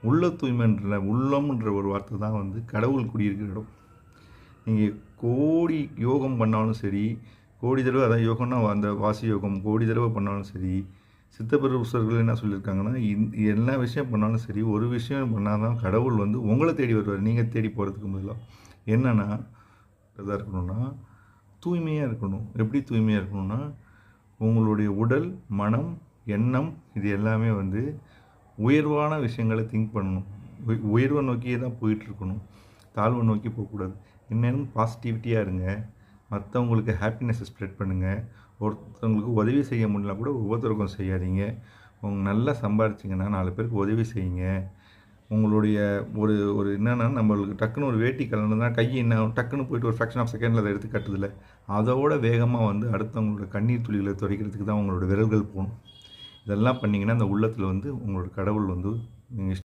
உள்ள தூய்மைன்ற உள்ளம்ன்ற ஒரு வார்த்தை தான் வந்து கடவுள் குடியிருக்கிற இடம். நீங்கள் கோடி யோகம் பண்ணாலும் சரி, கோடி தடவை அதான் யோகம்னா அந்த வாசி யோகம் கோடி தடவை பண்ணாலும் சரி, சித்தப்பெருசர்கள் என்ன சொல்லியிருக்காங்கன்னா, எல்லா விஷயம் பண்ணாலும் சரி, ஒரு விஷயம் பண்ணால் தான் கடவுள் வந்து உங்களை தேடி வருவார். நீங்கள் தேடி போகிறதுக்கு பதிலாக என்னென்னா இதாக இருக்கணும்னா, தூய்மையாக இருக்கணும். எப்படி தூய்மையாக இருக்கணும்னா, உங்களுடைய உடல், மனம், எண்ணம் இது எல்லாமே வந்து உயர்வான விஷயங்களை திங்க் பண்ணணும். உயர்வை நோக்கியே தான் போயிட்டுருக்கணும். தாழ்வை நோக்கி போகக்கூடாது. இந்நேரம் பாசிட்டிவிட்டியாக இருங்க. மற்றவங்களுக்கு ஹாப்பினஸை ஸ்ப்ரெட் பண்ணுங்கள். ஒருத்தவங்களுக்கு உதவி செய்ய முடியல கூட ஒவ்வொருத்தருக்கும் செய்யாதீங்க. நல்லா சம்பாரிச்சிங்கன்னா 4 பேருக்கு உதவி செய்யுங்க. உங்களுடைய ஒரு ஒரு என்னென்னா, நம்மளுக்கு டக்குன்னு ஒரு வேட்டி கலந்துனா கை என்ன டக்குன்னு போய்ட்டு ஒரு ஃப்ராக்ஷன் ஆஃப் செகண்டில் அதை எடுத்து கட்டுதில்ல, அதோட வேகமாக வந்து அடுத்தவங்களோட கண்ணீர் துளிகளை துடைக்கிறதுக்கு தான் உங்களோட விரல்கள் போகணும். இதெல்லாம் பண்ணிங்கன்னா அந்த உள்ளத்தில் வந்து உங்களோட கடவுள் வந்து நீங்கள்